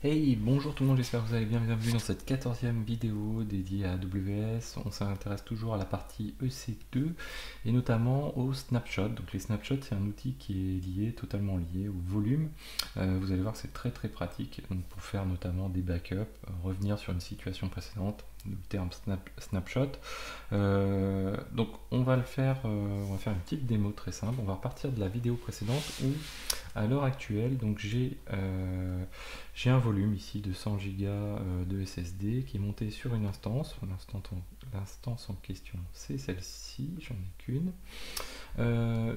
Hey, bonjour tout le monde, j'espère que vous allez bien, bienvenue dans cette 14e vidéo dédiée à AWS. On s'intéresse toujours à la partie EC2 et notamment au snapshot. Donc les snapshots, c'est un outil qui est lié, totalement lié au volume. Vous allez voir que c'est très très pratique donc pour faire notamment des backups, revenir sur une situation précédente, le terme snapshot. Donc on va on va faire une petite démo très simple. On va repartir de la vidéo précédente où à l'heure actuelle, donc j'ai un volume ici de 100 Go de SSD qui est monté sur une instance. L'instance en question, c'est celle-ci, j'en ai qu'une.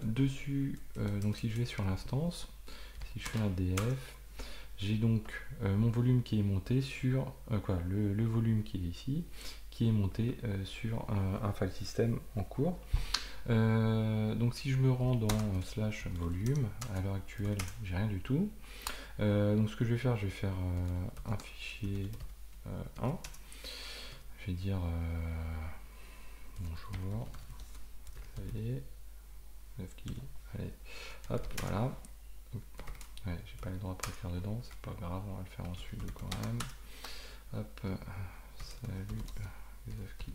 Dessus, donc si je vais sur l'instance, si je fais un df, j'ai donc mon volume qui est monté sur le volume qui est ici, qui est monté sur un file system en cours. Donc si je me rends dans slash volume, à l'heure actuelle, j'ai rien du tout. Donc ce que je vais faire un fichier 1. Je vais dire bonjour, ça y est, 9 qui, allez, hop, voilà. Hop. Ouais, j'ai pas les droits pour le faire dedans, c'est pas grave, on va le faire en sudo quand même. Hop, salut, qui.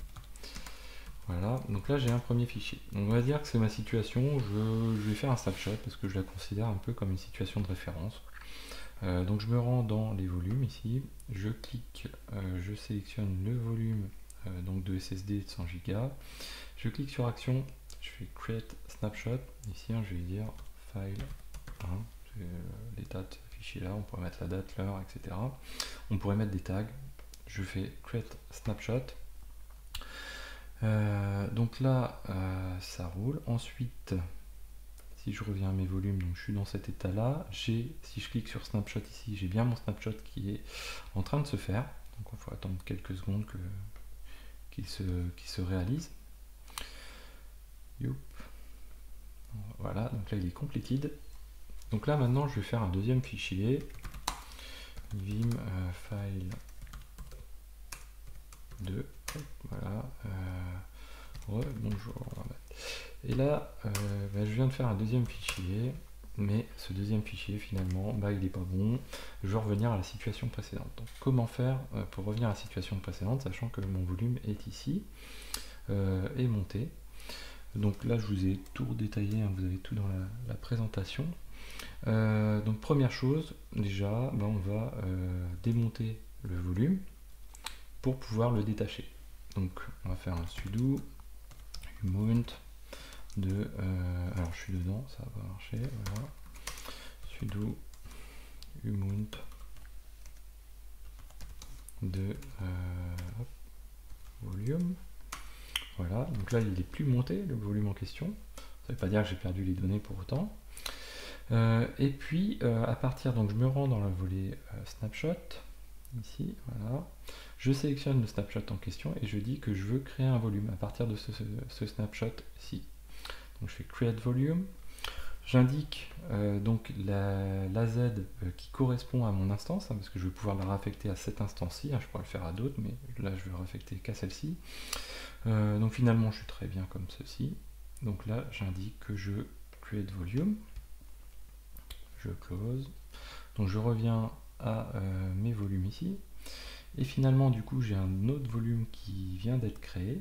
Voilà, donc là j'ai un premier fichier. Donc on va dire que c'est ma situation, je vais faire un snapshot parce que je la considère un peu comme une situation de référence. Donc je me rends dans les volumes ici, je clique, je sélectionne le volume donc de SSD de 100 Go, je clique sur action, je fais create snapshot, ici je vais dire file 1, les dates affichées là, on pourrait mettre la date, l'heure, etc. On pourrait mettre des tags, je fais create snapshot. Donc là ça roule. Ensuite, si je reviens à mes volumes, donc je suis dans cet état là, si je clique sur snapshot ici, j'ai bien mon snapshot qui est en train de se faire, donc il faut attendre quelques secondes qu'il se réalise. Youp. Voilà, donc là il est completed. Donc là maintenant je vais faire un deuxième fichier, vim file 2, voilà, bonjour, on va mettre. Et là, je viens de faire un deuxième fichier, mais ce deuxième fichier finalement, il n'est pas bon. Je vais revenir à la situation précédente. Donc comment faire pour revenir à la situation précédente, sachant que mon volume est ici, est monté. Donc là, je vous ai tout détaillé, hein, vous avez tout dans la présentation. Donc première chose, déjà, on va démonter le volume pour pouvoir le détacher. Donc on va faire un sudo mount de alors je suis dedans, ça va pas marcher, voilà, sudo mount de volume, voilà. Donc là il est plus monté le volume en question, ça veut pas dire que j'ai perdu les données pour autant. Et puis à partir, donc je me rends dans la volet snapshot ici, voilà, je sélectionne le snapshot en question et je dis que je veux créer un volume à partir de ce snapshot ici. Donc je fais create volume, j'indique donc la Z qui correspond à mon instance, hein, parce que je vais pouvoir la réaffecter à cette instance-ci, hein, je pourrais le faire à d'autres, mais là je vais réaffecter qu'à celle-ci. Donc finalement je suis très bien comme ceci. Donc là j'indique que je create volume, je close, donc je reviens à mes volumes ici, et finalement du coup j'ai un autre volume qui vient d'être créé.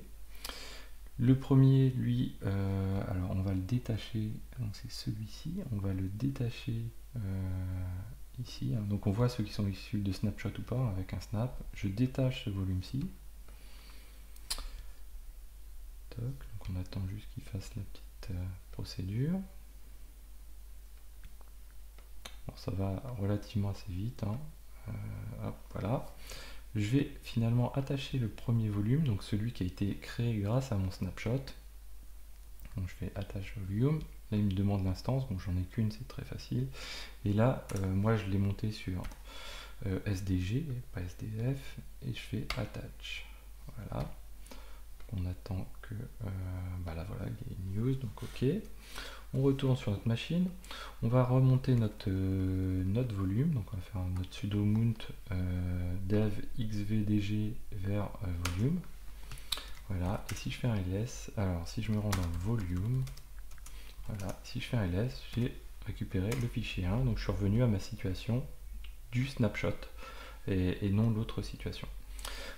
Le premier, lui, alors on va le détacher, donc c'est celui-ci, on va le détacher ici, hein. Donc on voit ceux qui sont issus de snapshot ou pas, avec un snap. Je détache ce volume-ci. Donc on attend juste qu'il fasse la petite procédure. Bon, ça va relativement assez vite, hein. Hop, voilà. Je vais finalement attacher le premier volume, donc celui qui a été créé grâce à mon snapshot. Donc je fais attache volume. Là il me demande l'instance, donc j'en ai qu'une, c'est très facile. Et là, moi je l'ai monté sur SDG, pas SDF, et je fais attach. Voilà. On attend que là voilà, il y a une news, donc ok. On retourne sur notre machine, on va remonter notre volume, donc on va faire notre sudo mount dev xvdg vers volume. Voilà, et si je fais un ls, alors si je me rends dans volume, voilà, si je fais un ls, j'ai récupéré le fichier 1, donc je suis revenu à ma situation du snapshot et non l'autre situation.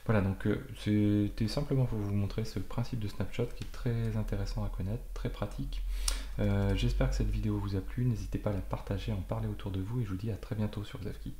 Voilà, donc c'était simplement pour vous montrer ce principe de snapshot qui est très intéressant à connaître, très pratique. J'espère que cette vidéo vous a plu, n'hésitez pas à la partager, à en parler autour de vous et je vous dis à très bientôt sur Xavki.